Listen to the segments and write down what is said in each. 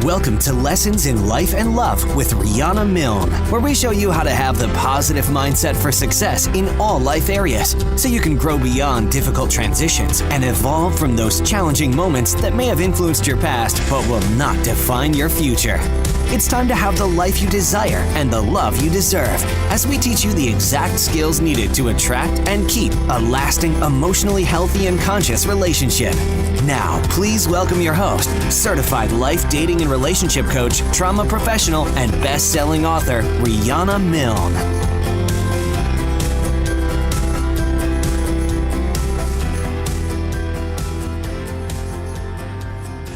Welcome to Lessons in Life and Love with Riana Milne, where we show you how to have the positive mindset for success in all life areas, so you can grow beyond difficult transitions and evolve from those challenging moments that may have influenced your past but will not define your future. It's time to have the life you desire and the love you deserve, as we teach you the exact skills needed to attract and keep a lasting, emotionally healthy and conscious relationship. Now, please welcome your host, certified life, dating, and relationship coach, trauma professional, and best-selling author, Riana Milne.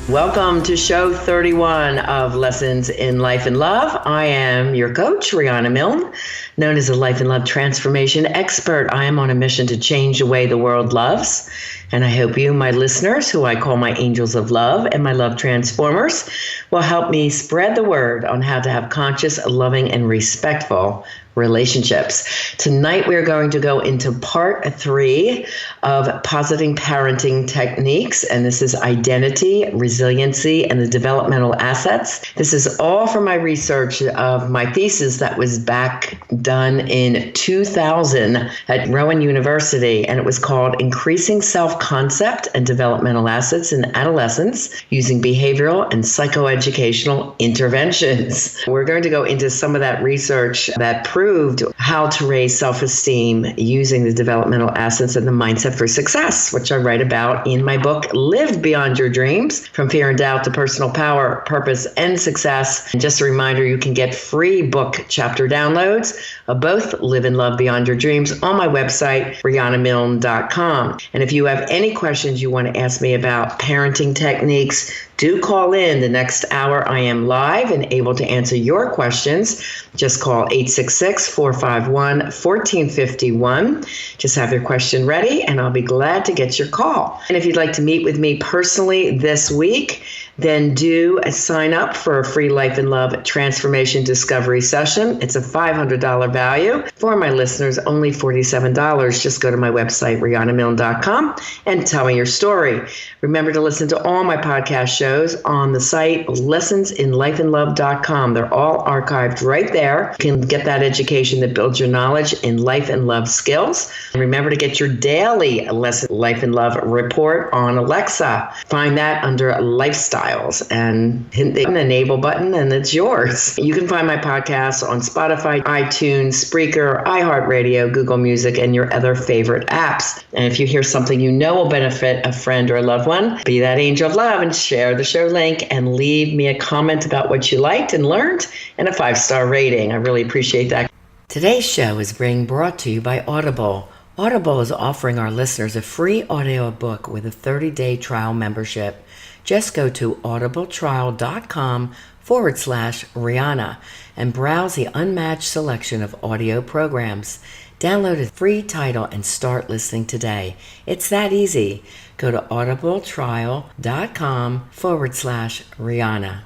Welcome to show 31 of Lessons in Life and Love. I am your coach, Riana Milne, known as a life and love transformation expert. I am on a mission to change the way the world loves. And I hope you, my listeners, who I call my angels of love and my love transformers, will help me spread the word on how to have conscious, loving, and respectful relationships. Tonight, we're going to go into part 3 of positive parenting techniques, and this is identity, resiliency, and the developmental assets. This is all from my research of my thesis that was back done in 2000 at Rowan University, and it was called Increasing Self-Concept and Developmental Assets in Adolescents Using Behavioral and Psychoeducational Interventions. We're going to go into some of that research that proved how to raise self-esteem using the developmental assets and the mindset for success, which I write about in my book, Live Beyond Your Dreams, From Fear and Doubt to Personal Power, Purpose, and Success. And just a reminder, you can get free book chapter downloads of both Live and Love Beyond Your Dreams on my website, rianamilne.com. And if you have any questions you want to ask me about parenting techniques, do call in. The next hour I am live and able to answer your questions. Just call 866-451-1451. Just have your question ready and I'll be glad to get your call. And if you'd like to meet with me personally this week, then do sign up for a free Life and Love Transformation Discovery Session. It's a $500 value. For my listeners, only $47. Just go to my website, rianamilne.com, and tell me your story. Remember to listen to all my podcast shows on the site, lessonsinlifeandlove.com. They're all archived right there. You can get that education that builds your knowledge in life and love skills. And remember to get your daily Lesson Life and Love report on Alexa. Find that under Lifestyle. And hit the enable button and it's yours. You can find my podcasts on Spotify, iTunes, Spreaker, iHeartRadio, Google Music, and your other favorite apps. And if you hear something you know will benefit a friend or a loved one, be that angel of love and share the show link and leave me a comment about what you liked and learned and a 5-star rating. I really appreciate that. Today's show is being brought to you by Audible. Audible is offering our listeners a free audio book with a 30-day trial membership. Just go to audibletrial.com/Riana and browse the unmatched selection of audio programs. Download a free title and start listening today. It's that easy. Go to audibletrial.com/Riana.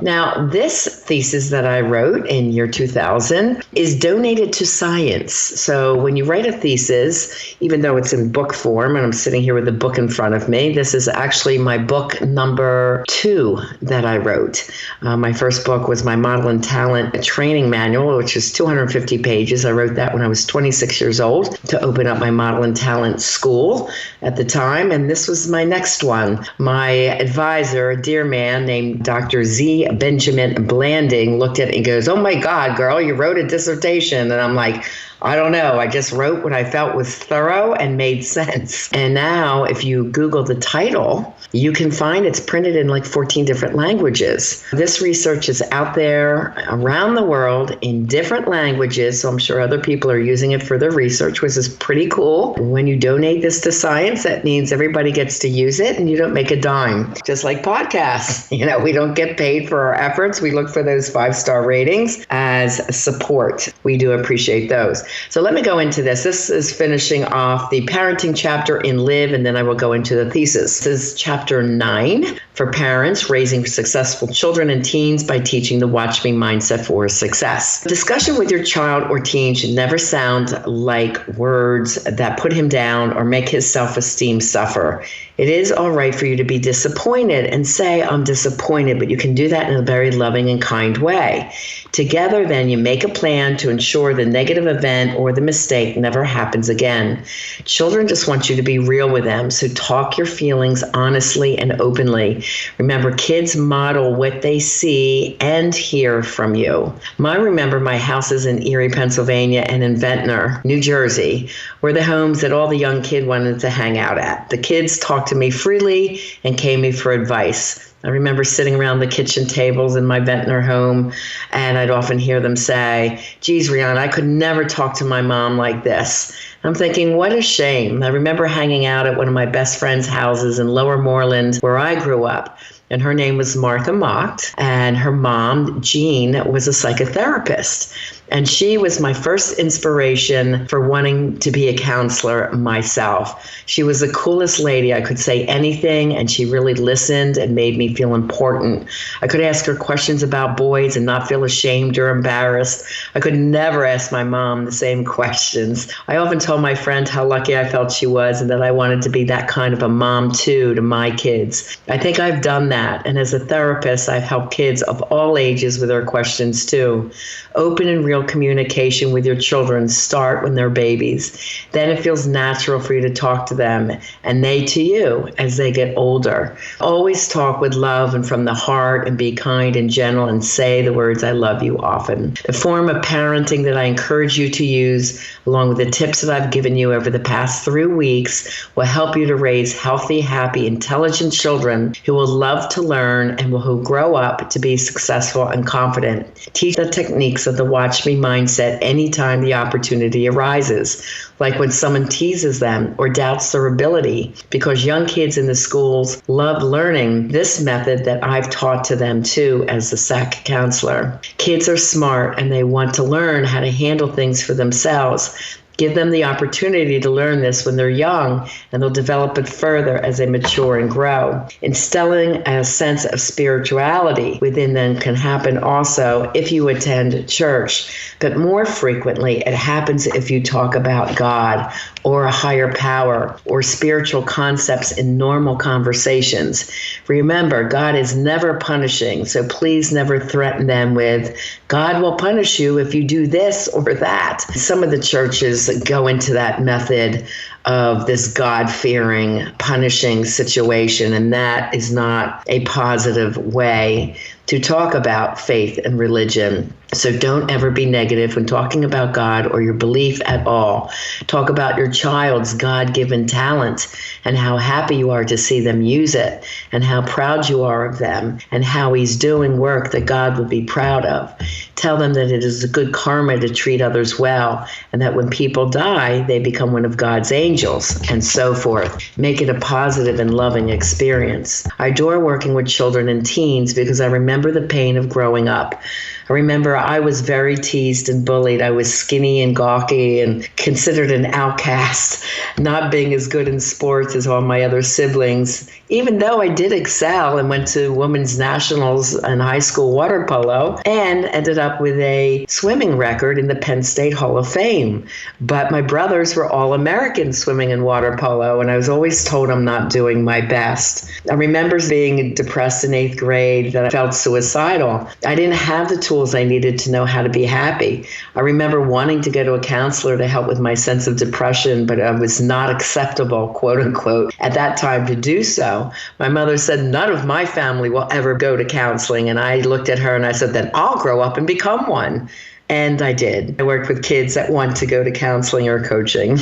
Now, this thesis that I wrote in year 2000 is donated to science. So when you write a thesis, even though it's in book form, and I'm sitting here with the book in front of me, this is actually my book number 2 that I wrote. My first book was my Model and Talent Training Manual, which is 250 pages. I wrote that when I was 26 years old to open up my Model and Talent School at the time. And this was my next one. My advisor, a dear man named Dr. Z. Benjamin Blanding, looked at it and goes, "Oh my God, girl, you wrote a dissertation." And I'm like, I don't know. I just wrote what I felt was thorough and made sense. And now if you Google the title, you can find it's printed in like 14 different languages. This research is out there around the world in different languages. So I'm sure other people are using it for their research, which is pretty cool. When you donate this to science, that means everybody gets to use it and you don't make a dime. Just like podcasts. We don't get paid for our efforts. We look for those 5-star ratings as support. We do appreciate those. So let me go into this. This is finishing off the parenting chapter in Live, and then I will go into the thesis. This is chapter 9, For parents, raising successful children and teens by teaching the Watch Me mindset for success. Discussion with your child or teen should never sound like words that put him down or make his self-esteem suffer. It is all right for you to be disappointed and say, I'm disappointed, but you can do that in a very loving and kind way. Together, then, you make a plan to ensure the negative event or the mistake never happens again. Children just want you to be real with them, so talk your feelings honestly and openly. Remember, kids model what they see and hear from you. Remember, my houses in Erie, Pennsylvania, and in Ventnor, New Jersey, were the homes that all the young kids wanted to hang out at. The kids talked to me freely and came to me for advice. I remember sitting around the kitchen tables in my Ventnor home, and I'd often hear them say, geez, Riana, I could never talk to my mom like this. I'm thinking, what a shame. I remember hanging out at one of my best friend's houses in Lower Moreland, where I grew up. And her name was Martha Mocht, and her mom, Jean, was a psychotherapist. And she was my first inspiration for wanting to be a counselor myself. She was the coolest lady. I could say anything, and she really listened and made me feel important. I could ask her questions about boys and not feel ashamed or embarrassed. I could never ask my mom the same questions. I often told my friend how lucky I felt she was and that I wanted to be that kind of a mom, too, to my kids. I think I've done that. And as a therapist, I've helped kids of all ages with their questions, too. Open and real communication with your children start when they're babies. Then it feels natural for you to talk to them and they to you as they get older. Always talk with love and from the heart and be kind and gentle and say the words I love you often. The form of parenting that I encourage you to use, along with the tips that I've given you over the past 3 weeks, will help you to raise healthy, happy, intelligent children who will love to learn and who grow up to be successful and confident. Teach the techniques of the Watch Me mindset anytime the opportunity arises, like when someone teases them or doubts their ability, because young kids in the schools love learning this method that I've taught to them too as the SAC counselor. Kids are smart and they want to learn how to handle things for themselves. Give them the opportunity to learn this when they're young, and they'll develop it further as they mature and grow. Instilling a sense of spirituality within them can happen also if you attend church, but more frequently it happens if you talk about God or a higher power or spiritual concepts in normal conversations. Remember, God is never punishing, so please never threaten them with, God will punish you if you do this or that. Some of the churches go into that method of this God-fearing, punishing situation, and that is not a positive way to talk about faith and religion. So don't ever be negative when talking about God or your belief at all. Talk about your child's God-given talent and how happy you are to see them use it and how proud you are of them and how he's doing work that God would be proud of. Tell them that it is a good karma to treat others well and that when people die, they become one of God's angels and so forth. Make it a positive and loving experience. I adore working with children and teens because I remember the pain of growing up. I remember I was very teased and bullied. I was skinny and gawky and considered an outcast, not being as good in sports as all my other siblings, even though I did excel and went to women's nationals and high school water polo and ended up with a swimming record in the Penn State Hall of Fame. But my brothers were all American swimming and water polo, and I was always told I'm not doing my best. I remember being depressed in 8th grade, that I felt suicidal. I didn't have the tools I needed to know how to be happy. I remember wanting to go to a counselor to help with my sense of depression, but it was not acceptable, quote unquote, at that time to do so. My mother said, none of my family will ever go to counseling. And I looked at her and I said, then I'll grow up and become one. And I did. I worked with kids that want to go to counseling or coaching.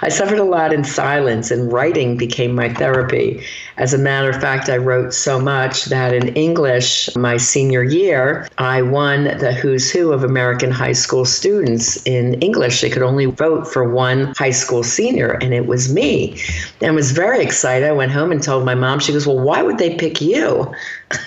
I suffered a lot in silence, and writing became my therapy. As a matter of fact, I wrote so much that in English, my senior year, I won the who's who of American high school students in English. They could only vote for one high school senior, and it was me. And I was very excited. I went home and told my mom. She goes, well, why would they pick you?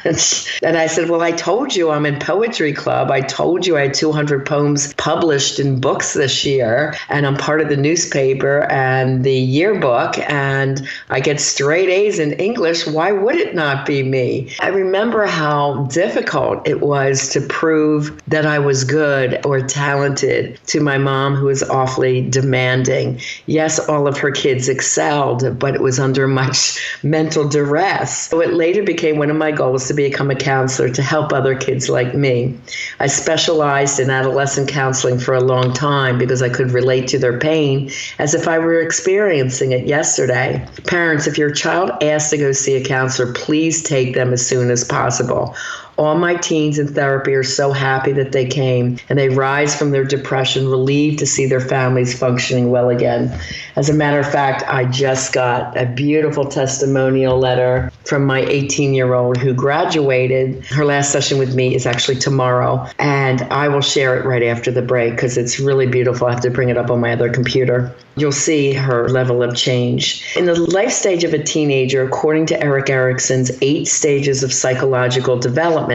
And I said, well, I told you I'm in poetry club. I told you I had 200 poems published in books this year, and I'm part of the newspaper and the yearbook, and I get straight A's in in English, why would it not be me? I remember how difficult it was to prove that I was good or talented to my mom, who was awfully demanding. Yes, all of her kids excelled, but it was under much mental duress. So it later became one of my goals to become a counselor to help other kids like me. I specialized in adolescent counseling for a long time because I could relate to their pain as if I were experiencing it yesterday. Parents, if your child asks to go see a counselor, please take them as soon as possible. All my teens in therapy are so happy that they came, and they rise from their depression relieved to see their families functioning well again. As a matter of fact, I just got a beautiful testimonial letter from my 18-year-old who graduated. Her last session with me is actually tomorrow, and I will share it right after the break because it's really beautiful. I have to bring it up on my other computer. You'll see her level of change. In the life stage of a teenager, according to Erik Erikson's 8 stages of psychological development,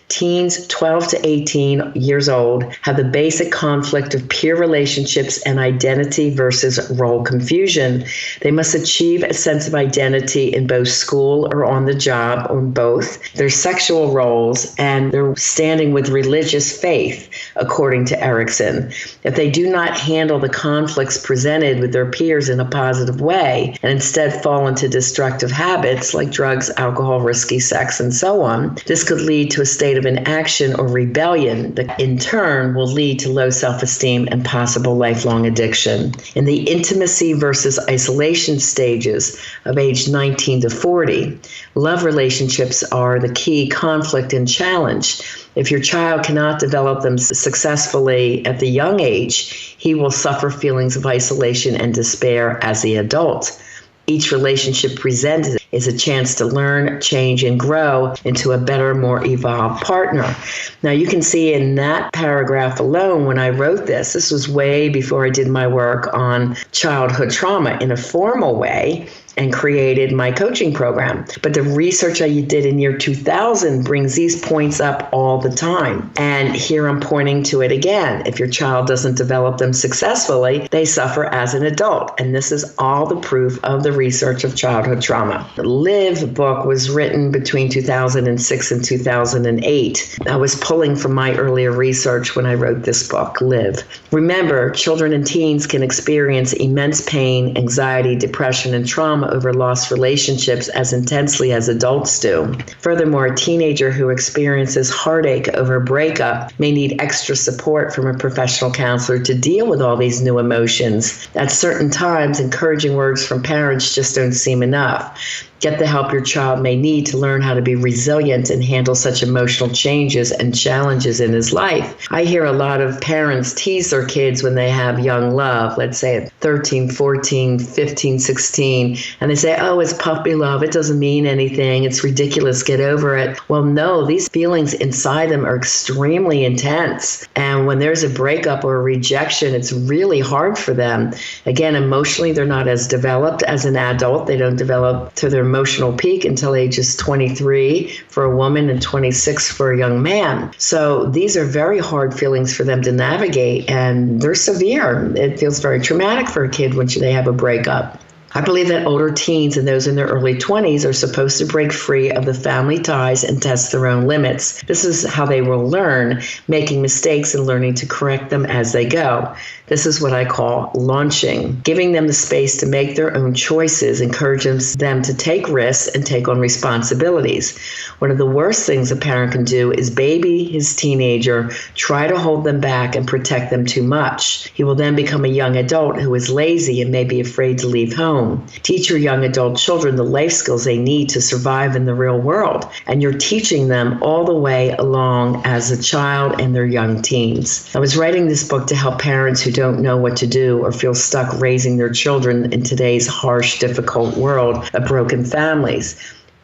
teens 12 to 18 years old have the basic conflict of peer relationships and identity versus role confusion. They must achieve a sense of identity in both school or on the job, or both, their sexual roles, and their standing with religious faith, according to Erikson. If they do not handle the conflicts presented with their peers in a positive way and instead fall into destructive habits like drugs, alcohol, risky sex, and so on, this could lead to a state of inaction or rebellion that in turn will lead to low self-esteem and possible lifelong addiction. In the intimacy versus isolation stages of age 19 to 40, love relationships are the key conflict and challenge. If your child cannot develop them successfully at the young age, he will suffer feelings of isolation and despair as the adult. Each relationship presented is a chance to learn, change, and grow into a better, more evolved partner. Now, you can see in that paragraph alone, when I wrote this was way before I did my work on childhood trauma in a formal way and created my coaching program. But the research I did in year 2000 brings these points up all the time. And here I'm pointing to it again. If your child doesn't develop them successfully, they suffer as an adult. And this is all the proof of the research of childhood trauma. The Live book was written between 2006 and 2008. I was pulling from my earlier research when I wrote this book, Live. Remember, children and teens can experience immense pain, anxiety, depression, and trauma over lost relationships as intensely as adults do. Furthermore, a teenager who experiences heartache over a breakup may need extra support from a professional counselor to deal with all these new emotions. At certain times, encouraging words from parents just don't seem enough. Get the help your child may need to learn how to be resilient and handle such emotional changes and challenges in his life. I hear a lot of parents tease their kids when they have young love, let's say at 13, 14, 15, 16, and they say, oh, it's puppy love. It doesn't mean anything. It's ridiculous. Get over it. Well, no, these feelings inside them are extremely intense. And when there's a breakup or a rejection, it's really hard for them. Again, emotionally, they're not as developed as an adult. They don't develop to their emotional peak until ages 23 for a woman and 26 for a young man. So these are very hard feelings for them to navigate, and they're severe. It feels very traumatic for a kid when they have a breakup. I believe that older teens and those in their early 20s are supposed to break free of the family ties and test their own limits. This is how they will learn, making mistakes and learning to correct them as they go. This is what I call launching, giving them the space to make their own choices, encouraging them to take risks and take on responsibilities. One of the worst things a parent can do is baby his teenager, try to hold them back and protect them too much. He will then become a young adult who is lazy and may be afraid to leave home. Teach your young adult children the life skills they need to survive in the real world, and you're teaching them all the way along as a child and their young teens. I was writing this book to help parents who don't know what to do or feel stuck raising their children in today's harsh, difficult world of broken families.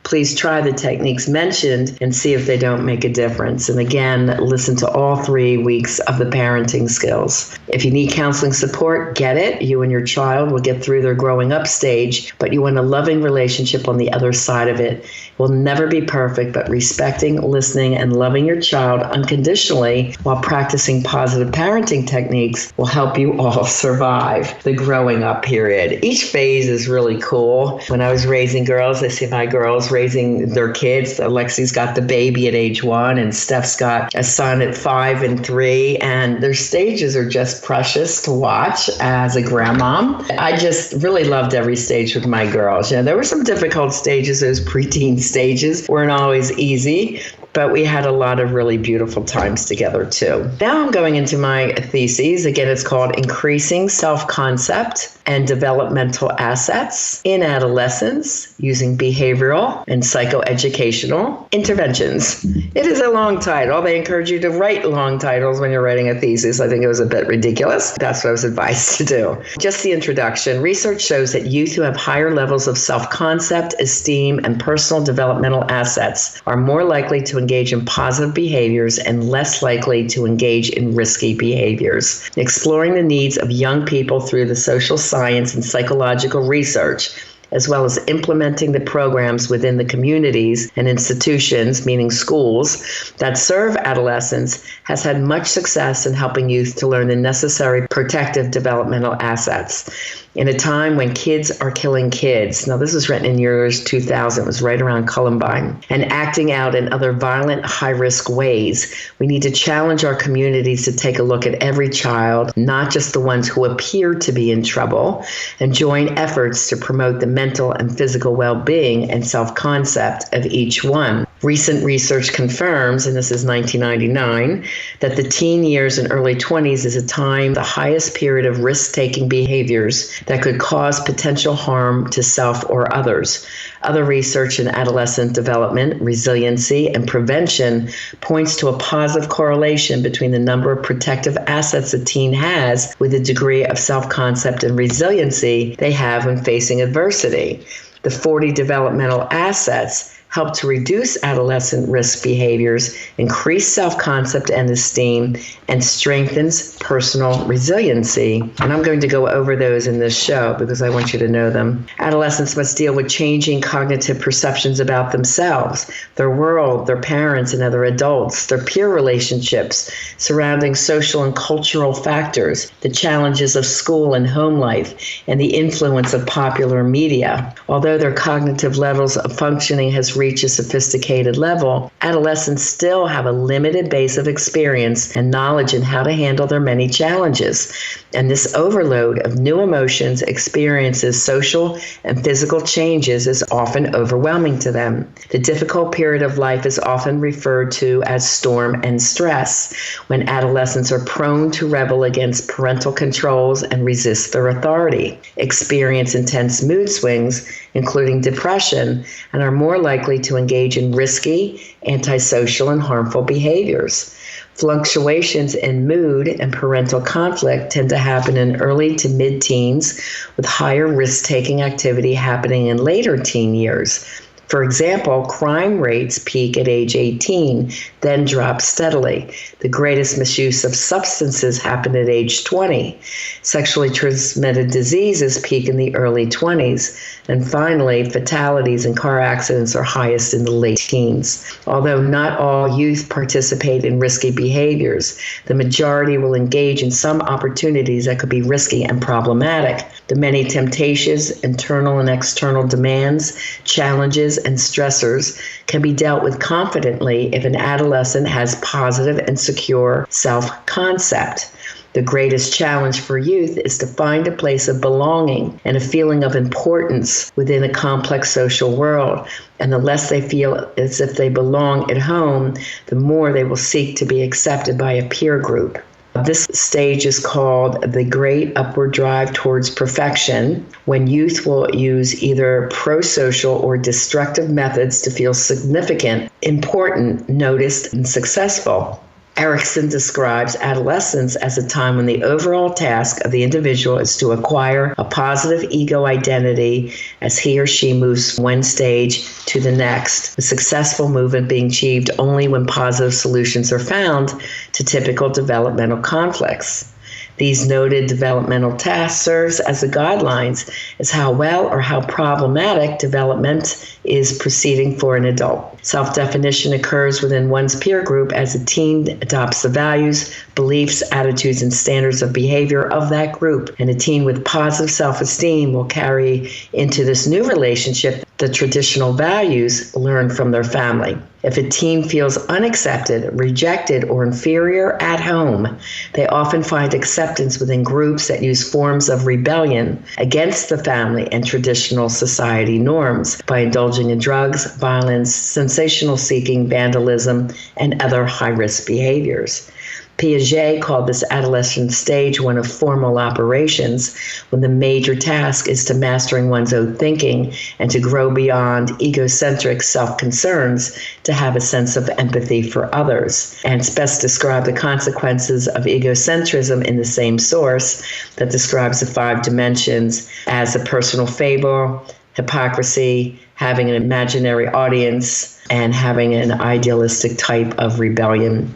please try the techniques mentioned and see if they don't make a difference. And again, listen to all 3 weeks of the parenting skills. If you need counseling support, get it. You and your child will get through their growing up stage, but you want a loving relationship on the other side of it. It will never be perfect, but respecting, listening, and loving your child unconditionally while practicing positive parenting techniques will help you all survive the growing up period. Each phase is really cool. When I was raising girls, I see my girls raising their kids. Alexi's got the baby at age 1, and Steph's got a son at 5 and 3, and their stages are just precious to watch as a grandmom. I just really loved every stage with my girls. There were some difficult stages. Those preteen stages weren't always easy, but we had a lot of really beautiful times together too. Now I'm going into my thesis. Again, it's called Increasing Self-Concept and Developmental Assets in Adolescents Using Behavioral and Psychoeducational Interventions. It is a long title. They encourage you to write long titles when you're writing a thesis. I think it was a bit ridiculous. That's what I was advised to do. Just the introduction. Research shows that youth who have higher levels of self-concept, esteem, and personal developmental assets are more likely to engage in positive behaviors and less likely to engage in risky behaviors. Exploring the needs of young people through the social science and psychological research, as well as implementing the programs within the communities and institutions, meaning schools, that serve adolescents, has had much success in helping youth to learn the necessary protective developmental assets. In a time when kids are killing kids, now this was written in years 2000, it was right around Columbine, and acting out in other violent, high-risk ways, we need to challenge our communities to take a look at every child, not just the ones who appear to be in trouble, and join efforts to promote the mental and physical well-being and self-concept of each one. Recent research confirms, and this is 1999, that the teen years and early 20s is a time the highest period of risk-taking behaviors that could cause potential harm to self or others. Other research in adolescent development, resiliency, and prevention points to a positive correlation between the number of protective assets a teen has with the degree of self-concept and resiliency they have when facing adversity. The 40 developmental assets help to reduce adolescent risk behaviors, increase self-concept and esteem, and strengthens personal resiliency. And I'm going to go over those in this show because I want you to know them. Adolescents must deal with changing cognitive perceptions about themselves, their world, their parents and other adults, their peer relationships, surrounding social and cultural factors, the challenges of school and home life, and the influence of popular media. Although their cognitive levels of functioning has reach a sophisticated level, adolescents still have a limited base of experience and knowledge in how to handle their many challenges. And this overload of new emotions, experiences, social and physical changes is often overwhelming to them. The difficult period of life is often referred to as storm and stress, when adolescents are prone to rebel against parental controls and resist their authority, experience intense mood swings, including depression, and are more likely to engage in risky, antisocial, and harmful behaviors. Fluctuations in mood and parental conflict tend to happen in early to mid-teens, with higher risk-taking activity happening in later teen years. For example, crime rates peak at age 18, then drop steadily. The greatest misuse of substances happen at age 20. Sexually transmitted diseases peak in the early 20s. And finally, fatalities and car accidents are highest in the late teens. Although not all youth participate in risky behaviors, the majority will engage in some opportunities that could be risky and problematic. The many temptations, internal and external demands, challenges, and stressors can be dealt with confidently if an adolescent has positive and secure self-concept. The greatest challenge for youth is to find a place of belonging and a feeling of importance within a complex social world. And the less they feel as if they belong at home, the more they will seek to be accepted by a peer group. This stage is called the Great Upward Drive Towards Perfection, when youth will use either pro-social or destructive methods to feel significant, important, noticed, and successful. Erickson describes adolescence as a time when the overall task of the individual is to acquire a positive ego identity as he or she moves from one stage to the next, the successful movement being achieved only when positive solutions are found to typical developmental conflicts. These noted developmental tasks serves as the guidelines as how well or how problematic development is proceeding for an adult. Self-definition occurs within one's peer group as a teen adopts the values, beliefs, attitudes, and standards of behavior of that group. And a teen with positive self-esteem will carry into this new relationship the traditional values learned from their family. If a teen feels unaccepted, rejected, or inferior at home, they often find acceptance within groups that use forms of rebellion against the family and traditional society norms by indulging in drugs, violence, sensational seeking, vandalism, and other high-risk behaviors. Piaget called this adolescent stage one of formal operations, when the major task is to mastering one's own thinking and to grow beyond egocentric self-concerns to have a sense of empathy for others. And it's best described the consequences of egocentrism in the same source that describes the 5 dimensions as a personal fable, hypocrisy, having an imaginary audience, and having an idealistic type of rebellion.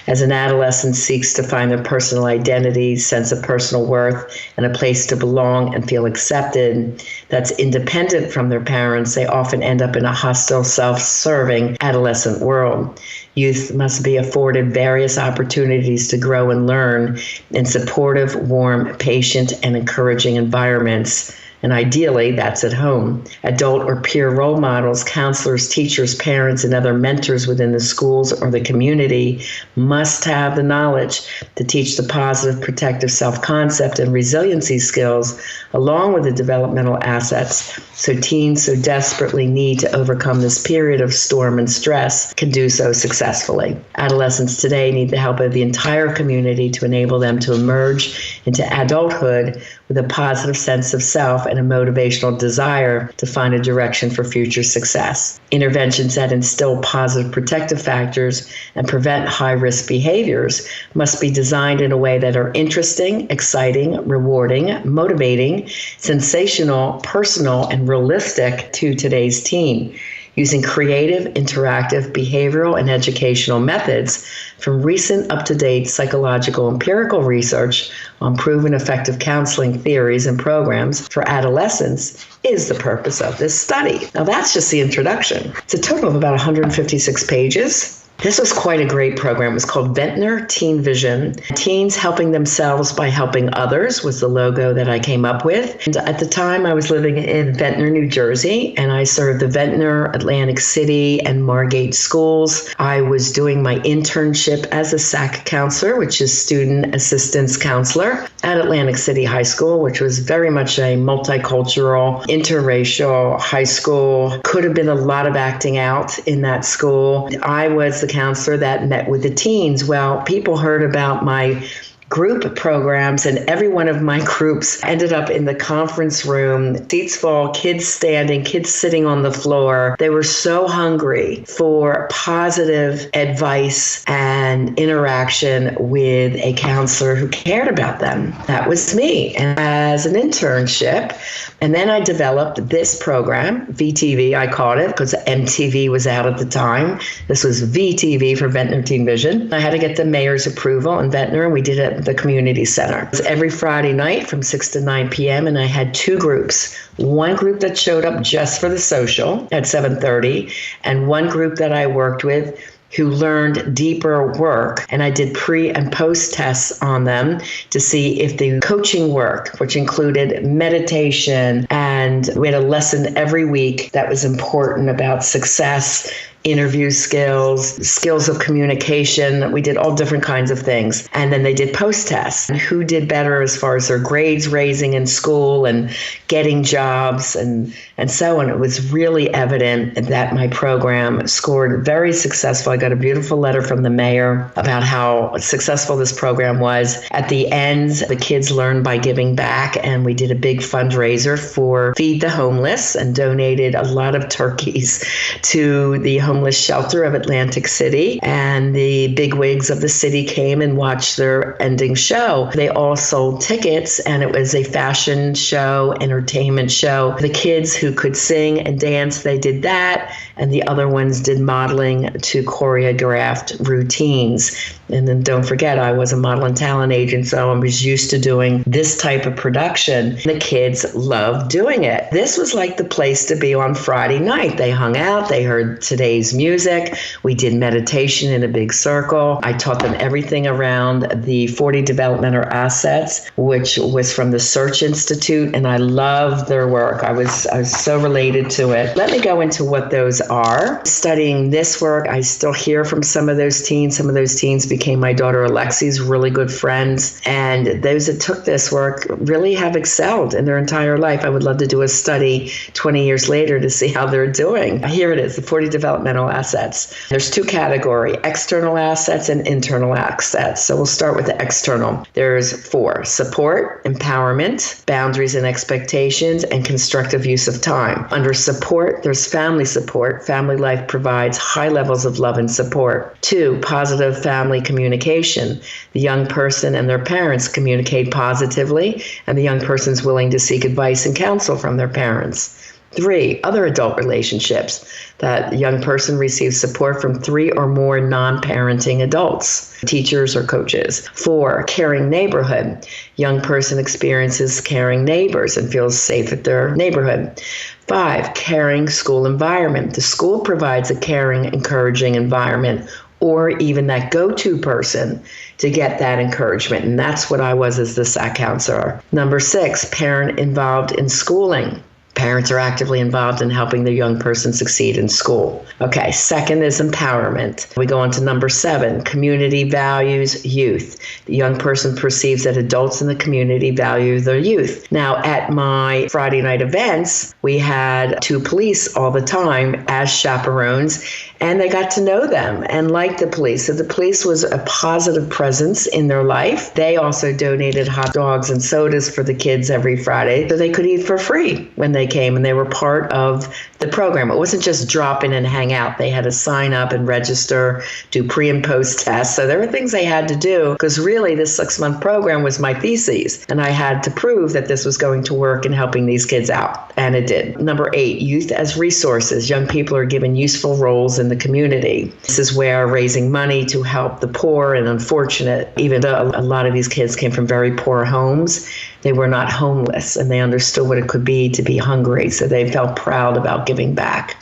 As an adolescent seeks to find their personal identity, sense of personal worth, and a place to belong and feel accepted that's independent from their parents, they often end up in a hostile, self-serving adolescent world. Youth must be afforded various opportunities to grow and learn in supportive, warm, patient, and encouraging environments. And ideally, that's at home. Adult or peer role models, counselors, teachers, parents, and other mentors within the schools or the community must have the knowledge to teach the positive, protective self-concept and resiliency skills, along with the developmental assets, so teens so desperately need to overcome this period of storm and stress can do so successfully. Adolescents today need the help of the entire community to enable them to emerge into adulthood with a positive sense of self and a motivational desire to find a direction for future success. Interventions that instill positive protective factors and prevent high-risk behaviors must be designed in a way that are interesting, exciting, rewarding, motivating, sensational, personal, and realistic to today's teen, using creative, interactive, behavioral, and educational methods from recent up-to-date psychological empirical research on proven effective counseling theories and programs for adolescents is the purpose of this study. Now, that's just the introduction. It's a total of about 156 pages. This was quite a great program. It was called Ventnor Teen Vision. Teens Helping Themselves by Helping Others was the logo that I came up with. And at the time, I was living in Ventnor, New Jersey, and I served the Ventnor, Atlantic City, and Margate schools. I was doing my internship as a SAC counselor, which is Student Assistance Counselor, at Atlantic City High School, which was very much a multicultural, interracial high school. Could have been a lot of acting out in that school. I was the counselor that met with the teens. Well, people heard about my group programs, and every one of my groups ended up in the conference room, seats full, kids standing, kids sitting on the floor. They were so hungry for positive advice and interaction with a counselor who cared about them. That was me. And as an internship, and then I developed this program, VTV, I called it, because MTV was out at the time. This was VTV for Ventnor Teen Vision. I had to get the mayor's approval in Ventnor, and we did it at the community center. It was every Friday night from 6 to 9 p.m., and I had 2 groups. One group that showed up just for the social at 7:30, and one group that I worked with who learned deeper work. And I did pre and post tests on them to see if the coaching work, which included meditation, and we had a lesson every week that was important about success, interview skills, skills of communication. We did all different kinds of things. And then they did post tests. And who did better as far as their grades raising in school and getting jobs and so on. It was really evident that my program scored very successful. I got a beautiful letter from the mayor about how successful this program was. At the end, the kids learned by giving back, and we did a big fundraiser for Feed the Homeless and donated a lot of turkeys to the homeless shelter of Atlantic City, and the bigwigs of the city came and watched their ending show. They all sold tickets, and it was a fashion show, entertainment show. The kids who could sing and dance, they did that, and the other ones did modeling to choreographed routines. And then don't forget, I was a model and talent agent, so I was used to doing this type of production. The kids loved doing it. This was like the place to be on Friday night. They hung out, they heard today's music. We did meditation in a big circle. I taught them everything around the 40 developmental assets, which was from the Search Institute, and I loved their work. I was so related to it. Let me go into what those are. Studying this work, I still hear from some of those teens. Some of those teens became my daughter Alexi's really good friends, and those that took this work really have excelled in their entire life. I would love to do a study 20 years later to see how they're doing. Here it is, the 40 developmental assets. There's two categories, external assets and internal assets. So we'll start with the external. There's 4: support, empowerment, boundaries and expectations, and constructive use of time. Under support, there's family support. Family life provides high levels of love and support. 2, positive family communication. The young person and their parents communicate positively, and the young person's willing to seek advice and counsel from their parents. 3, other adult relationships. That young person receives support from 3 or more non-parenting adults, teachers or coaches. 4, caring neighborhood. Young person experiences caring neighbors and feels safe at their neighborhood. 5, caring school environment. The school provides a caring, encouraging environment, or even that go-to person to get that encouragement. And that's what I was as the SAC counselor. Number 6, parent involved in schooling. Parents are actively involved in helping the young person succeed in school. Okay, second is empowerment. We go on to number 7, community values youth. The young person perceives that adults in the community value their youth. Now, at my Friday night events, we had 2 police all the time as chaperones, and they got to know them and like the police. So the police was a positive presence in their life. They also donated hot dogs and sodas for the kids every Friday so they could eat for free when they came, and they were part of the program. It wasn't just drop in and hang out. They had to sign up and register, do pre and post tests. So there were things they had to do, because really this 6-month program was my thesis, and I had to prove that this was going to work in helping these kids out, and it did. Number 8, youth as resources. Young people are given useful roles in the community. This is where raising money to help the poor and unfortunate, even though a lot of these kids came from very poor homes, they were not homeless, and they understood what it could be to be hungry, so they felt proud about giving back.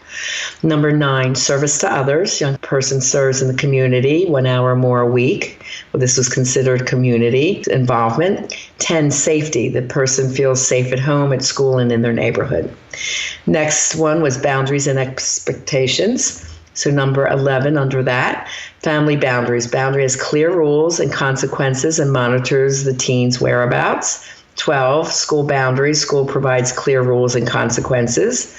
Number 9, service to others. Young person serves in the community 1 hour more a week. Well, this was considered community involvement. 10, safety. The person feels safe at home, at school, and in their neighborhood. Next one was boundaries and expectations. So number 11 under that, family boundaries. Boundary has clear rules and consequences and monitors the teen's whereabouts. 12, school boundaries. School provides clear rules and consequences.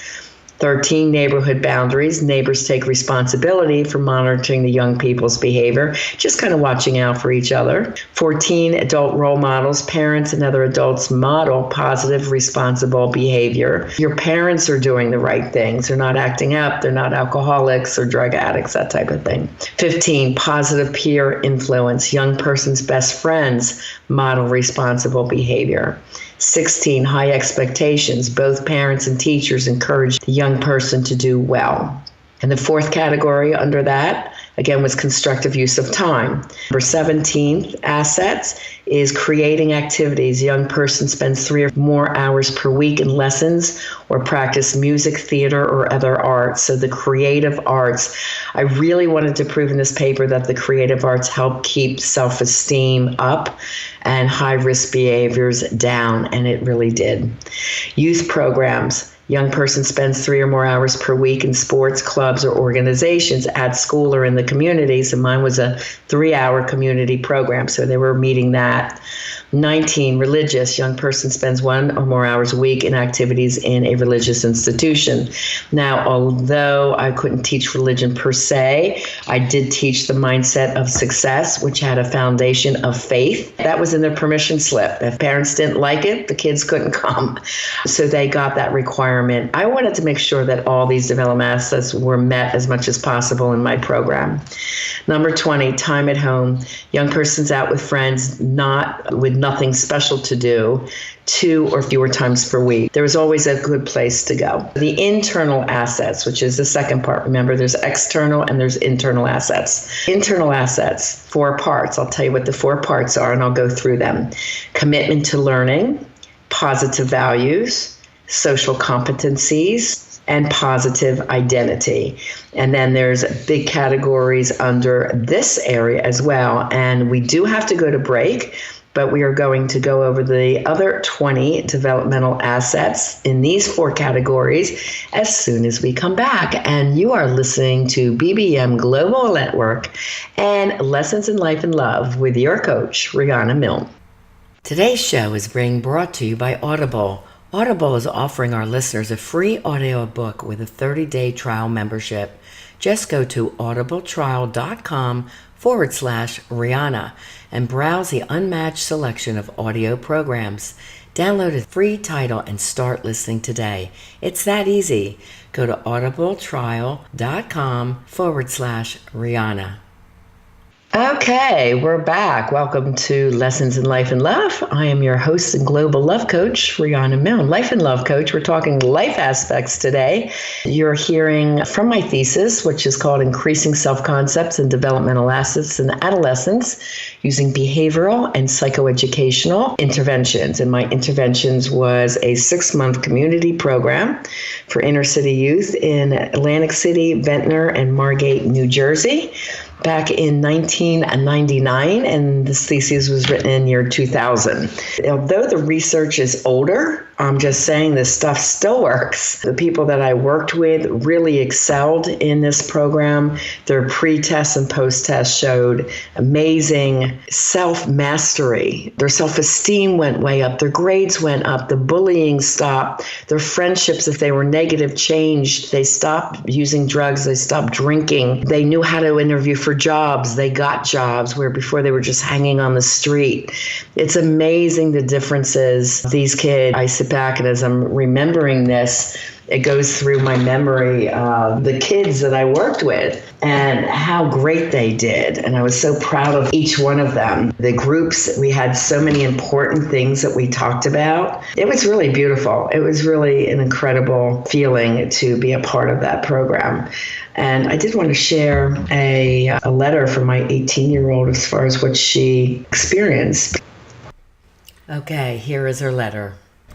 13, neighborhood boundaries. Neighbors take responsibility for monitoring the young people's behavior, just kind of watching out for each other. 14, adult role models. Parents and other adults model positive, responsible behavior. Your parents are doing the right things. They're not acting up. They're not alcoholics or drug addicts, that type of thing. 15, positive peer influence. Young person's best friends model responsible behavior. 16, high expectations. Both parents and teachers encourage the young person to do well. And the 4th category under that, again, was constructive use of time. Number 17, assets, is creating activities. A young person spends 3 or more hours per week in lessons or practice music, theater, or other arts. So the creative arts. I really wanted to prove in this paper that the creative arts help keep self-esteem up and high-risk behaviors down, and it really did. Youth programs. Young person spends 3 or more hours per week in sports, clubs, or organizations at school or in the community. So mine was a 3-hour community program, so they were meeting that. 19, religious. Young person spends 1 or more hours a week in activities in a religious institution. Now, although I couldn't teach religion per se, I did teach the mindset of success, which had a foundation of faith. That was in their permission slip. If parents didn't like it, the kids couldn't come. So they got that requirement environment, I wanted to make sure that all these development assets were met as much as possible in my program. Number 20, time at home. Young person's out with friends, not with nothing special to do, 2 or fewer times per week. There was always a good place to go. The internal assets, which is the second part. Remember, there's external and there's internal assets. Internal assets, 4 parts. I'll tell you what the 4 parts are, and I'll go through them. Commitment to learning, positive values, social competencies, and positive identity. And then there's big categories under this area as well. And we do have to go to break, but we are going to go over the other 20 developmental assets in these 4 categories as soon as we come back. And you are listening to BBM Global Network and Lessons in Life and Love with your coach, Riana Milne. Today's show is being brought to you by Audible. Audible is offering our listeners a free audio book with a 30-day trial membership. Just go to audibletrial.com/Riana and browse the unmatched selection of audio programs. Download a free title and start listening today. It's that easy. Go to audibletrial.com/Riana. Okay, we're back. Welcome to Lessons in Life and Love. I am your host and global love coach, Riana Milne, life and love coach. We're talking life aspects today. You're hearing from my thesis, which is called Increasing Self-Concepts and Developmental Assets in Adolescents using Behavioral and Psychoeducational Interventions. And my interventions was a 6-month community program for inner city youth in Atlantic City, Ventnor, and Margate, New Jersey, back in 1999, and this thesis was written in year 2000. Although the research is older, I'm just saying this stuff still works. The people that I worked with really excelled in this program. Their pre-test and post-test showed amazing self-mastery. Their self-esteem went way up. Their grades went up. The bullying stopped. Their friendships, if they were negative, changed. They stopped using drugs. They stopped drinking. They knew how to interview for jobs. They got jobs where before they were just hanging on the street. It's amazing the differences. These kids, I sit back and as I'm remembering this, it goes through my memory of the kids that I worked with and how great they did. And I was so proud of each one of them. The groups, we had so many important things that we talked about. It was really beautiful. It was really an incredible feeling to be a part of that program. And I did want to share a letter from my 18-year-old as far as what she experienced. Okay, here is her letter.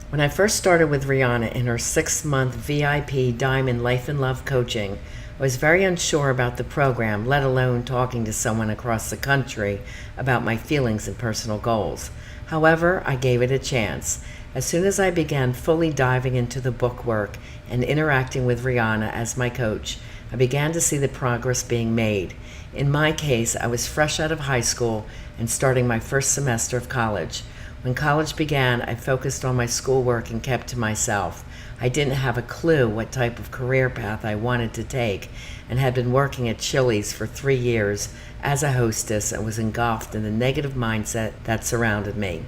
When I first started with Riana in her 6-month VIP Diamond Life and Love coaching, I was very unsure about the program, let alone talking to someone across the country about my feelings and personal goals. However, I gave it a chance. As soon as I began fully diving into the book work and interacting with Riana as my coach, I began to see the progress being made. In my case, I was fresh out of high school and starting my first semester of college. When college began, I focused on my schoolwork and kept to myself. I didn't have a clue what type of career path I wanted to take and had been working at Chili's for 3 years as a hostess and was engulfed in the negative mindset that surrounded me.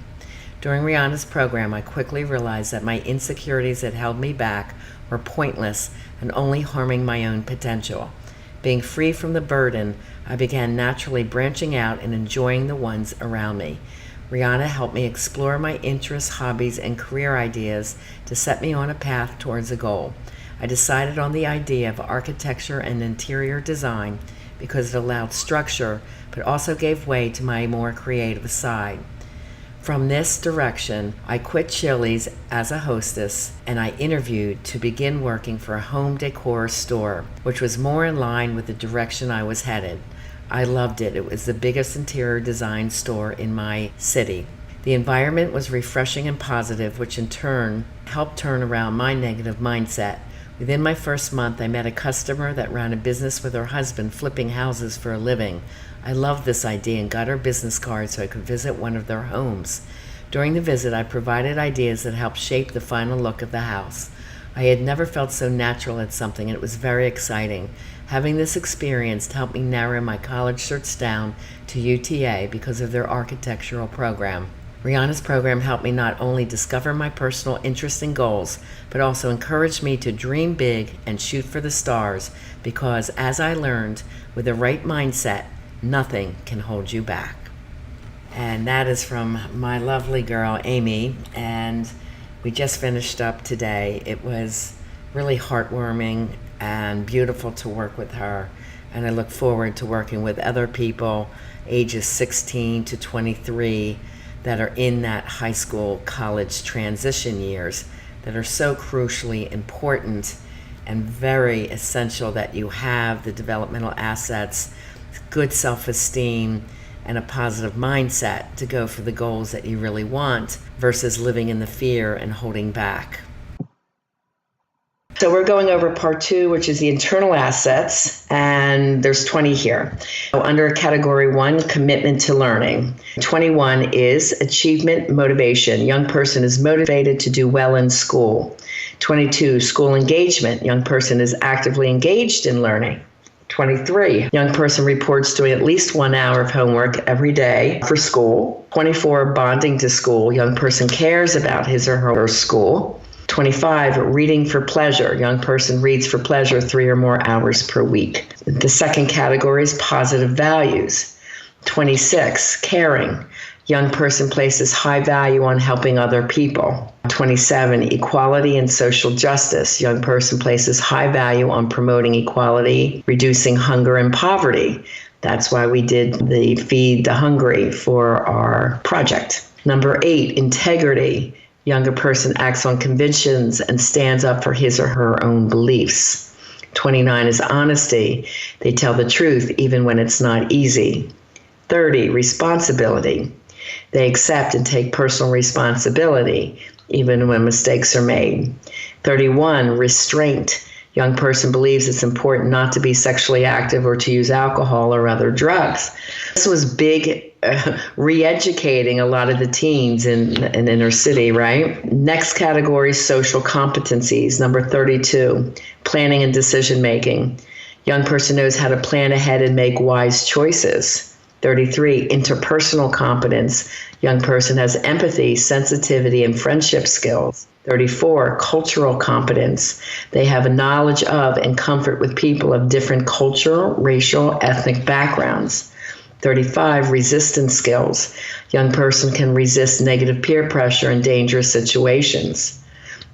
During Riana's program, I quickly realized that my insecurities that held me back were pointless and only harming my own potential. Being free from the burden, I began naturally branching out and enjoying the ones around me. Riana helped me explore my interests, hobbies, and career ideas to set me on a path towards a goal. I decided on the idea of architecture and interior design because it allowed structure, but also gave way to my more creative side. From this direction, I quit Chili's as a hostess and I interviewed to begin working for a home decor store, which was more in line with the direction I was headed. I loved it. It was the biggest interior design store in my city. The environment was refreshing and positive, which in turn helped turn around my negative mindset. Within my first month, I met a customer that ran a business with her husband flipping houses for a living. I loved this idea and got her business card so I could visit one of their homes. During the visit, I provided ideas that helped shape the final look of the house. I had never felt so natural at something, and it was very exciting. Having this experience helped me narrow my college search down to UTA because of their architectural program. Riana's program helped me not only discover my personal interests and goals, but also encouraged me to dream big and shoot for the stars because, as I learned, with the right mindset, nothing can hold you back. And that is from my lovely girl, Amy, and we just finished up today. It was really heartwarming and beautiful to work with her, and I look forward to working with other people ages 16 to 23 that are in that high school, college transition years that are so crucially important and very essential that you have the developmental assets, good self-esteem, and a positive mindset to go for the goals that you really want versus living in the fear and holding back. So we're going over part 2, which is the internal assets, and there's 20 here. So under category 1, commitment to learning. 21 is achievement motivation. Young person is motivated to do well in school. 22, school engagement. Young person is actively engaged in learning. 23, young person reports doing at least 1 hour of homework every day for school. 24, bonding to school. Young person cares about his or her school. 25, reading for pleasure. Young person reads for pleasure 3 or more hours per week. The second category is positive values. 26, caring. Young person places high value on helping other people. 27, equality and social justice. Young person places high value on promoting equality, reducing hunger and poverty. That's why we did the Feed the Hungry for our project. Number 8, integrity. Younger person acts on convictions and stands up for his or her own beliefs. 29 is honesty. They tell the truth even when it's not easy. 30, responsibility. They accept and take personal responsibility even when mistakes are made. 31, restraint. Young person believes it's important not to be sexually active or to use alcohol or other drugs. This was big re-educating a lot of the teens in inner city, right? Next category, social competencies. Number 32, planning and decision making. Young person knows how to plan ahead and make wise choices. 33, interpersonal competence. Young person has empathy, sensitivity, and friendship skills. 34, cultural competence. They have a knowledge of and comfort with people of different cultural, racial, ethnic backgrounds. 35, resistance skills. Young person can resist negative peer pressure in dangerous situations.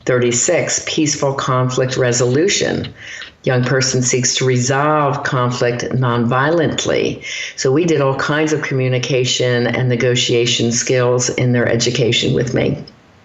36, peaceful conflict resolution. Young person seeks to resolve conflict nonviolently. So we did all kinds of communication and negotiation skills in their education with me.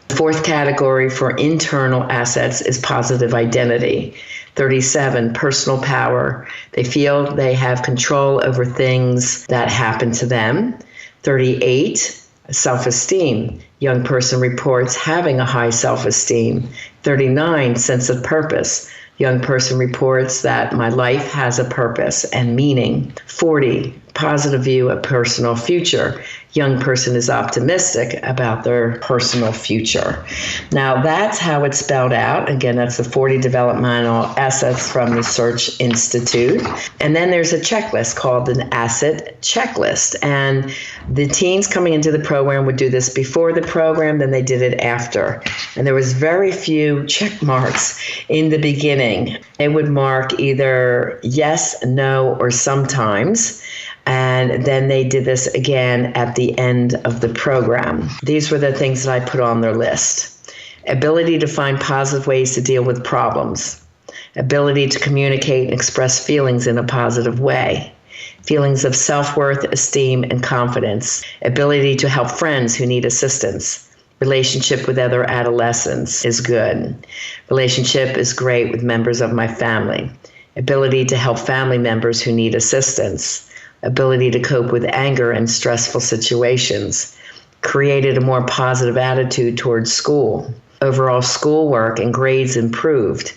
The fourth category for internal assets is positive identity. 37, personal power. They feel they have control over things that happen to them. 38, self-esteem. Young person reports having a high self-esteem. 39, sense of purpose. Young person reports that my life has a purpose and meaning. 40, positive view of personal future. Young person is optimistic about their personal future. Now, that's how it's spelled out. Again, that's the 40 developmental assets from the Search Institute. And then there's a checklist called an asset checklist. And the teens coming into the program would do this before the program, then they did it after. And there was very few check marks in the beginning. They would mark either yes, no, or sometimes. And then they did this again at the end of the program. These were the things that I put on their list. Ability to find positive ways to deal with problems. Ability to communicate and express feelings in a positive way. Feelings of self-worth, esteem, and confidence. Ability to help friends who need assistance. Relationship with other adolescents is good. Relationship is great with members of my family. Ability to help family members who need assistance. Ability to cope with anger and stressful situations, created a more positive attitude towards school. Overall schoolwork and grades improved.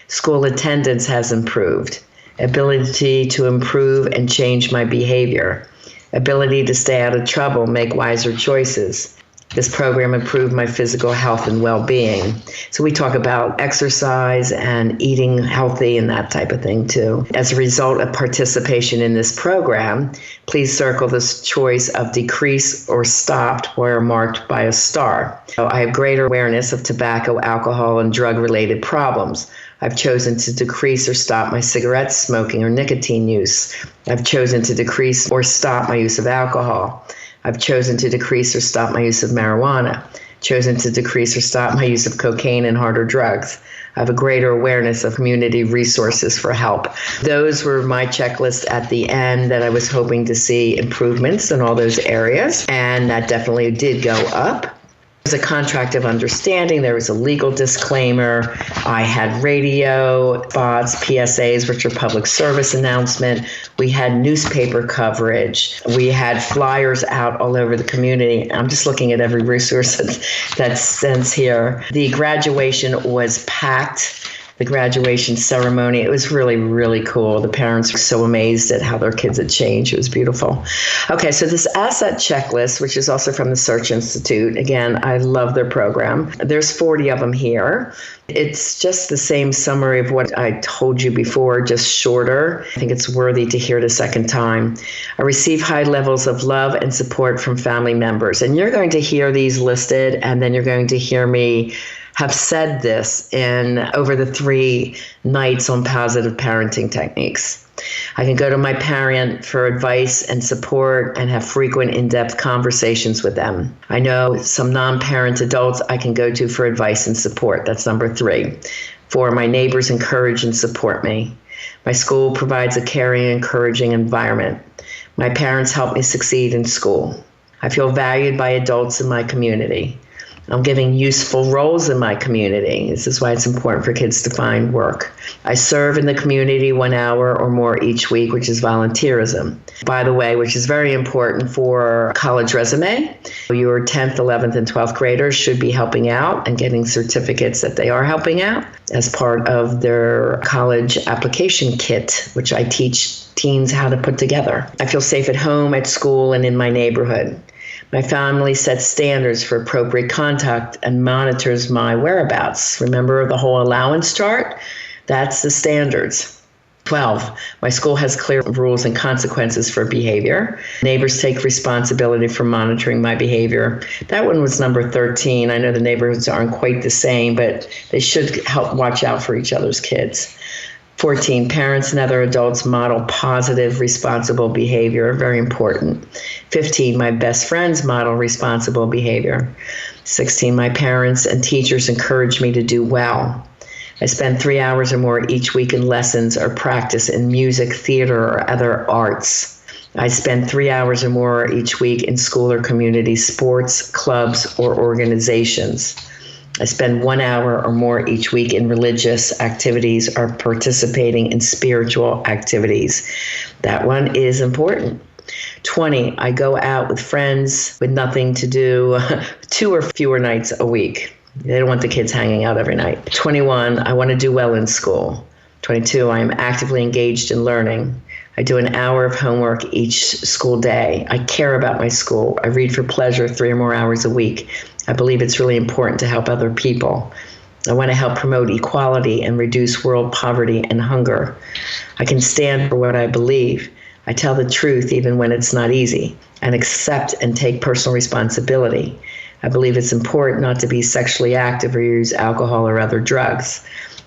School attendance has improved. Ability to improve and change my behavior. Ability to stay out of trouble, make wiser choices. This program improved my physical health and well-being. So we talk about exercise and eating healthy and that type of thing too. As a result of participation in this program, please circle this choice of decrease or stopped where marked by a star. So I have greater awareness of tobacco, alcohol, and drug-related problems. I've chosen to decrease or stop my cigarette smoking or nicotine use. I've chosen to decrease or stop my use of alcohol. I've chosen to decrease or stop my use of marijuana, chosen to decrease or stop my use of cocaine and harder drugs. I have a greater awareness of community resources for help. Those were my checklists at the end that I was hoping to see improvements in all those areas, and that definitely did go up. There was a contract of understanding. There was a legal disclaimer. I had radio spots, PSAs, which are public service announcement. We had newspaper coverage. We had flyers out all over the community. I'm just looking at every resource that's sent here. The graduation was packed. The graduation ceremony, it was really, really cool. The parents were so amazed at how their kids had changed. It was beautiful. Okay, so this asset checklist, which is also from the Search Institute, again, I love their program. There's 40 of them here. It's just the same summary of what I told you before, just shorter. I think it's worthy to hear it a second time. I receive high levels of love and support from family members. And you're going to hear these listed, and then you're going to hear me have said this in over the 3 nights on positive parenting techniques. I can go to my parent for advice and support and have frequent in-depth conversations with them. I know some non-parent adults I can go to for advice and support. That's number 3. 4, my neighbors encourage and support me. My school provides a caring, encouraging environment. My parents help me succeed in school. I feel valued by adults in my community. I'm giving useful roles in my community. This is why it's important for kids to find work. I serve in the community 1 hour or more each week, which is volunteerism. By the way, which is very important for college resume. Your 10th, 11th, and 12th graders should be helping out and getting certificates that they are helping out as part of their college application kit, which I teach teens how to put together. I feel safe at home, at school, and in my neighborhood. My family sets standards for appropriate conduct and monitors my whereabouts. Remember the whole allowance chart? That's the standards. 12, my school has clear rules and consequences for behavior. Neighbors take responsibility for monitoring my behavior. That one was number 13. I know the neighborhoods aren't quite the same, but they should help watch out for each other's kids. 14, parents and other adults model positive, responsible behavior. Very important. 15, my best friends model responsible behavior. 16, my parents and teachers encourage me to do well. I spend 3 hours or more each week in lessons or practice in music, theater, or other arts. I spend 3 hours or more each week in school or community sports, clubs, or organizations. I spend 1 hour or more each week in religious activities or participating in spiritual activities. That one is important. 20, I go out with friends with nothing to do 2 or fewer nights a week. They don't want the kids hanging out every night. 21, I want to do well in school. 22, I am actively engaged in learning. I do an hour of homework each school day. I care about my school. I read for pleasure 3 or more hours a week. I believe it's really important to help other people. I want to help promote equality and reduce world poverty and hunger. I can stand for what I believe. I tell the truth even when it's not easy, and accept and take personal responsibility. I believe it's important not to be sexually active or use alcohol or other drugs.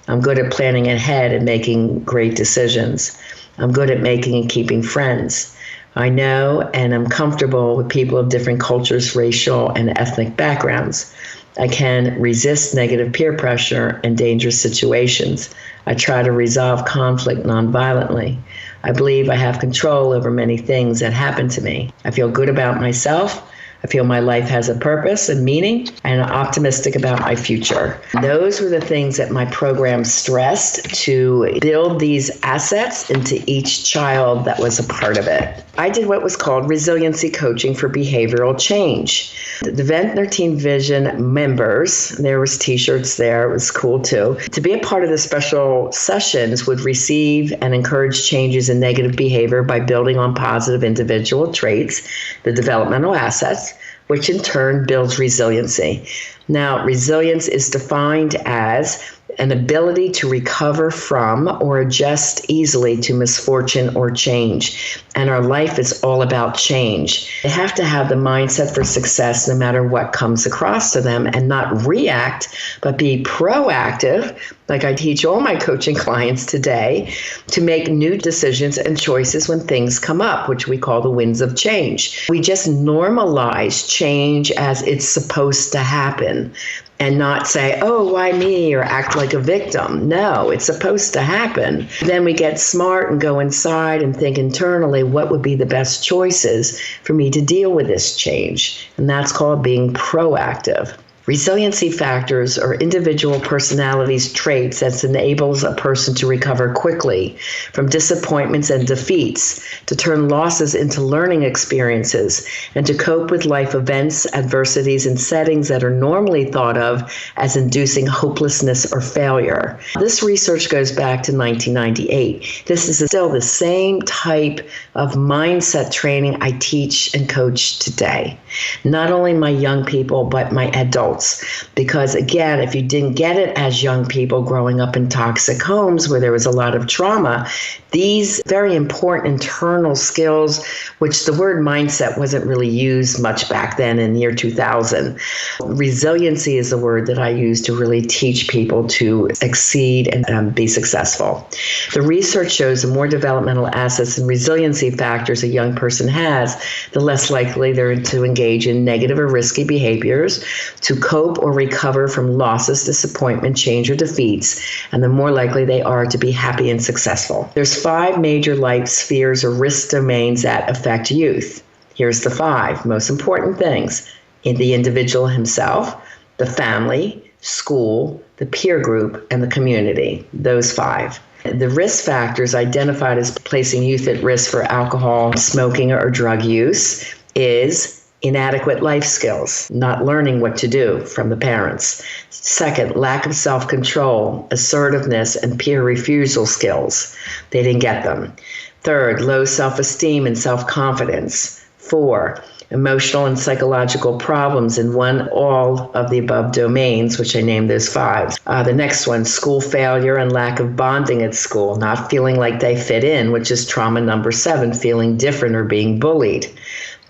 I'm good at planning ahead and making great decisions. I'm good at making and keeping friends. I know and I'm comfortable with people of different cultures, racial, and ethnic backgrounds. I can resist negative peer pressure and dangerous situations. I try to resolve conflict nonviolently. I believe I have control over many things that happen to me. I feel good about myself. I feel my life has a purpose and meaning, and I'm optimistic about my future. Those were the things that my program stressed to build these assets into each child that was a part of it. I did what was called resiliency coaching for behavioral change. The Ventnor Teen Vision members, there was t-shirts there, it was cool too, to be a part of the special sessions would receive and encourage changes in negative behavior by building on positive individual traits, the developmental assets, which in turn builds resiliency. Now, resilience is defined as an ability to recover from or adjust easily to misfortune or change. And our life is all about change. They have to have the mindset for success no matter what comes across to them, and not react, but be proactive, like I teach all my coaching clients today, to make new decisions and choices when things come up, which we call the winds of change. We just normalize change as it's supposed to happen, and not say, oh, why me, or act like a victim. No, it's supposed to happen. Then we get smart and go inside and think internally, what would be the best choices for me to deal with this change? And that's called being proactive. Resiliency factors are individual personalities traits that enables a person to recover quickly from disappointments and defeats, to turn losses into learning experiences, and to cope with life events, adversities, and settings that are normally thought of as inducing hopelessness or failure. This research goes back to 1998. This is still the same type of mindset training I teach and coach today. Not only my young people, but my adults. Because again, if you didn't get it as young people growing up in toxic homes where there was a lot of trauma, these very important internal skills, which the word mindset wasn't really used much back then in the year 2000. Resiliency is the word that I use to really teach people to exceed and be successful. The research shows the more developmental assets and resiliency factors a young person has, the less likely they're to engage in negative or risky behaviors, to cope or recover from losses, disappointment, change, or defeats, and the more likely they are to be happy and successful. There's 5 major life spheres or risk domains that affect youth. Here's the 5 most important things: in the individual himself, the family, school, the peer group, and the community. Those 5. The risk factors identified as placing youth at risk for alcohol, smoking, or drug use is inadequate life skills, not learning what to do from the parents. Second, lack of self-control, assertiveness, and peer refusal skills. They didn't get them. Third, low self-esteem and self-confidence. 4, emotional and psychological problems in one, all of the above domains, which I named those 5. The next one, school failure and lack of bonding at school, not feeling like they fit in, which is trauma number 7, feeling different or being bullied.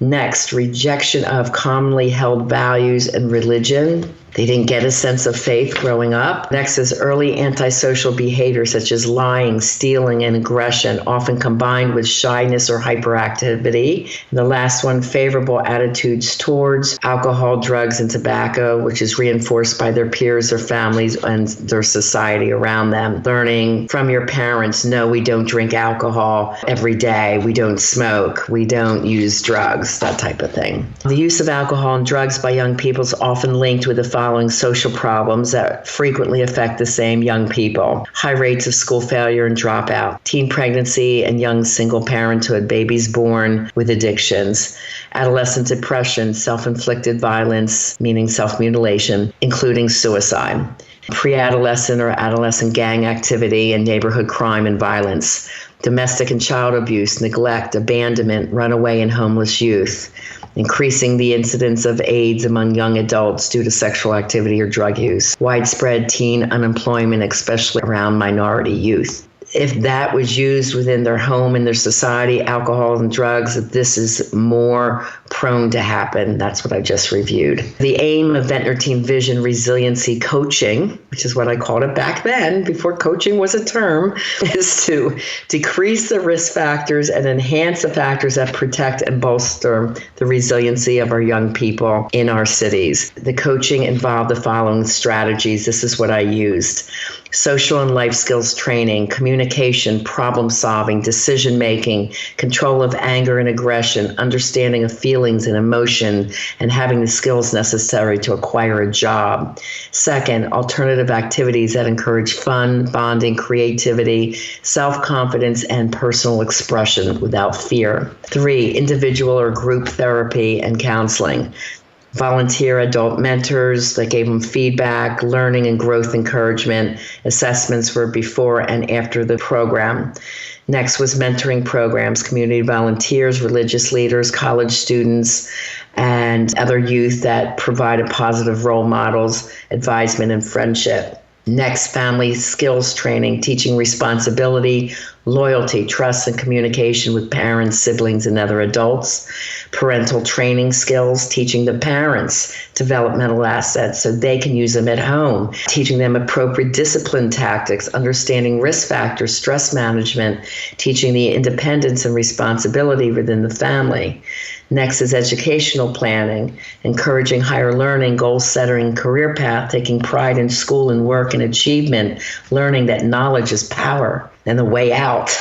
Next, rejection of commonly held values and religion. They didn't get a sense of faith growing up. Next is early antisocial behavior such as lying, stealing, and aggression, often combined with shyness or hyperactivity. And the last one, favorable attitudes towards alcohol, drugs, and tobacco, which is reinforced by their peers, their families, and their society around them. Learning from your parents, no, we don't drink alcohol every day. We don't smoke. We don't use drugs, that type of thing. The use of alcohol and drugs by young people is often linked with the following social problems that frequently affect the same young people: high rates of school failure and dropout, teen pregnancy and young single parenthood, babies born with addictions, adolescent depression, self-inflicted violence, meaning self-mutilation, including suicide, pre-adolescent or adolescent gang activity and neighborhood crime and violence, domestic and child abuse, neglect, abandonment, runaway and homeless youth, increasing the incidence of AIDS among young adults due to sexual activity or drug use, widespread teen unemployment, especially around minority youth. If that was used within their home and their society, alcohol and drugs, this is more prone to happen. That's what I just reviewed. The aim of Ventnor Team Vision Resiliency Coaching, which is what I called it back then, before coaching was a term, is to decrease the risk factors and enhance the factors that protect and bolster the resiliency of our young people in our cities. The coaching involved the following strategies. This is what I used: social and life skills training, communication, problem solving, decision making, control of anger and aggression, understanding of feelings and emotion, and having the skills necessary to acquire a job. Second, alternative activities that encourage fun, bonding, creativity, self-confidence, and personal expression without fear. 3, individual or group therapy and counseling. volunteer adult mentors that gave them feedback, learning and growth encouragement. Assessments were before and after the program. Next was mentoring programs, community volunteers, religious leaders, college students, and other youth that provided positive role models, advisement, and friendship. Next, family skills training, teaching responsibility, loyalty, trust, and communication with parents, siblings, and other adults. Parental training skills, teaching the parents developmental assets so they can use them at home. Teaching them appropriate discipline tactics, understanding risk factors, stress management, teaching the independence and responsibility within the family. Next is educational planning, encouraging higher learning, goal setting, career path, taking pride in school and work and achievement, learning that knowledge is power and the way out.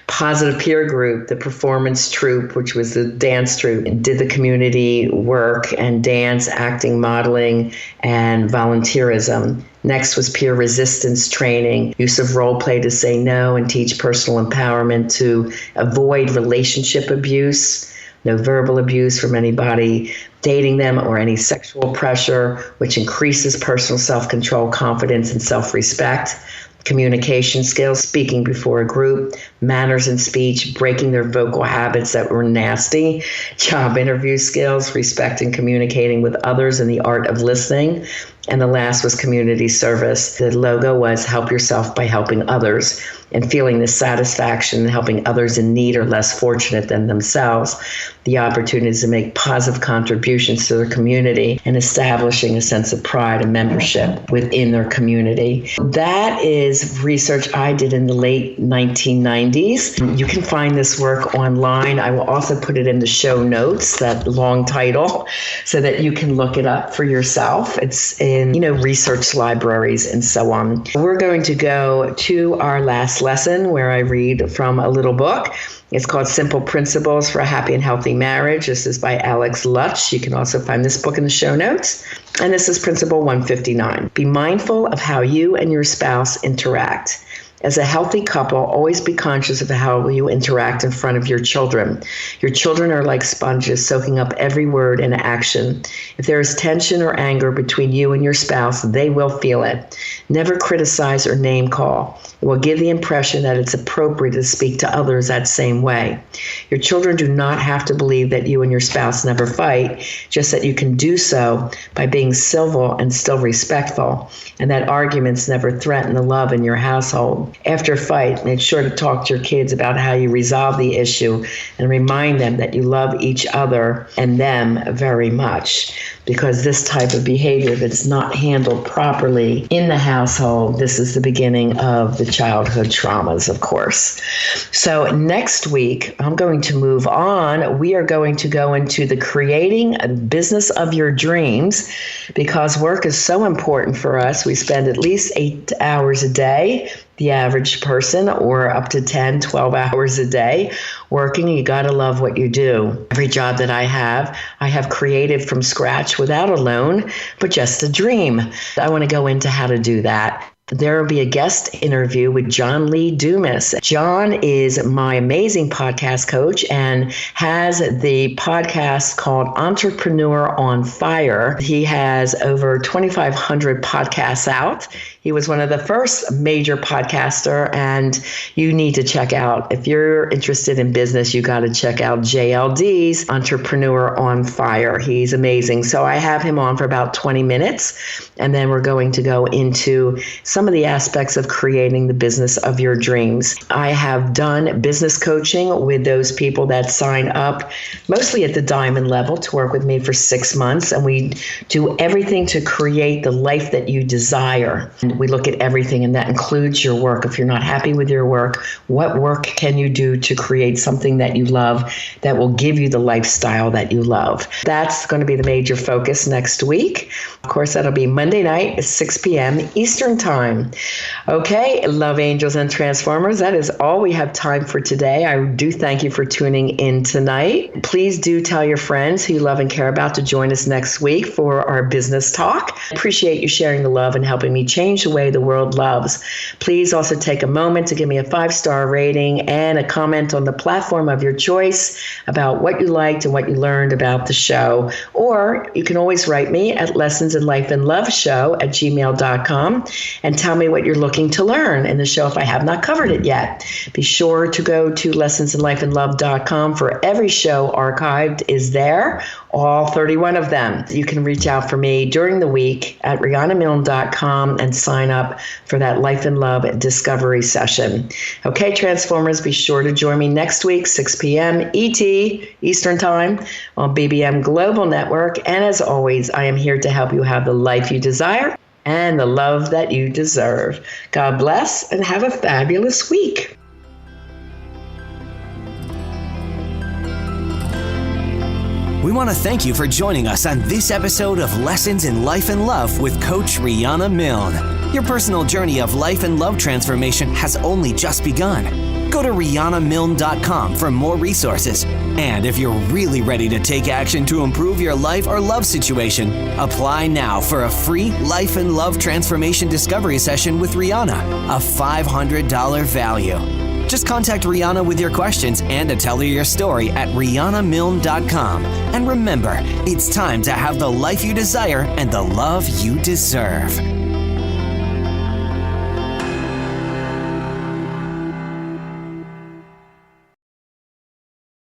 Positive peer group, the performance troupe, which was the dance troupe, did the community work and dance, acting, modeling, and volunteerism. Next was peer resistance training, use of role play to say no and teach personal empowerment to avoid relationship abuse. No verbal abuse from anybody dating them or any sexual pressure, which increases personal self-control, confidence, and self-respect. Communication skills, speaking before a group, manners in speech, breaking their vocal habits that were nasty, job interview skills, respect and communicating with others, and the art of listening. And the last was community service. The logo was help yourself by helping others, and feeling the satisfaction in helping others in need or less fortunate than themselves, the opportunities to make positive contributions to their community, and establishing a sense of pride and membership within their community. That is research I did in the late 1990s. You can find this work online. I will also put it in the show notes, that long title, so that you can look it up for yourself. It's in, research libraries and so on. We're going to go to our last lesson where I read from a little book. It's called Simple Principles for a Happy and Healthy Marriage. This is by Alex Lutz. You can also find this book in the show notes. And this is Principle 159. Be mindful of how you and your spouse interact. As a healthy couple, always be conscious of how you interact in front of your children. Your children are like sponges, soaking up every word and action. If there is tension or anger between you and your spouse, they will feel it. Never criticize or name call. It will give the impression that it's appropriate to speak to others that same way. Your children do not have to believe that you and your spouse never fight, just that you can do so by being civil and still respectful, and that arguments never threaten the love in your household. After a fight, make sure to talk to your kids about how you resolve the issue and remind them that you love each other and them very much. Because this type of behavior that's not handled properly in the household, this is the beginning of the childhood traumas, of course. So next week, I'm going to move on. We are going to go into the creating a business of your dreams, because work is so important for us. We spend at least 8 hours a day, the average person, or up to 10, 12 hours a day working. You got to love what you do. Every job that I have created from scratch without a loan, but just a dream. I want to go into how to do that. There will be a guest interview with John Lee Dumas. John is my amazing podcast coach and has the podcast called Entrepreneur on Fire. He has over 2,500 podcasts out. He was one of the first major podcaster, and you need to check out, if you're interested in business, you got to check out JLD's Entrepreneur on Fire. He's amazing. So I have him on for about 20 minutes, and then we're going to go into some of the aspects of creating the business of your dreams. I have done business coaching with those people that sign up, mostly at the diamond level, to work with me for 6 months, and we do everything to create the life that you desire. We look at everything, and that includes your work. If you're not happy with your work, what work can you do to create something that you love that will give you the lifestyle that you love? That's going to be the major focus next week. Of course, that'll be Monday night at 6 p.m. Eastern Time. Okay, love angels and transformers, that is all we have time for today. I do thank you for tuning in tonight. Please do tell your friends who you love and care about to join us next week for our business talk. Appreciate you sharing the love and helping me change the way the world loves. Please also take a moment to give me a 5-star rating and a comment on the platform of your choice about what you liked and what you learned about the show. Or you can always write me at lessonsinlifeandloveshow@gmail.com and tell me what you're looking to learn in the show if I have not covered it yet. Be sure to go to lessonsinlifeandlove.com for every show archived is there, all 31 of them. You can reach out for me during the week at rianamilne.com and sign up for that Life and Love discovery session. Okay, Transformers, be sure to join me next week, 6 p.m. ET, Eastern Time, on BBM Global Network. And as always, I am here to help you have the life you desire and the love that you deserve. God bless and have a fabulous week. We want to thank you for joining us on this episode of Lessons in Life and Love with Coach Riana Milne. Your personal journey of life and love transformation has only just begun. Go to rianamilne.com for more resources. And if you're really ready to take action to improve your life or love situation, apply now for a free Life and Love Transformation Discovery Session with Riana, a $500 value. Just contact Riana with your questions and to tell her your story at rianamilne.com. And remember, it's time to have the life you desire and the love you deserve.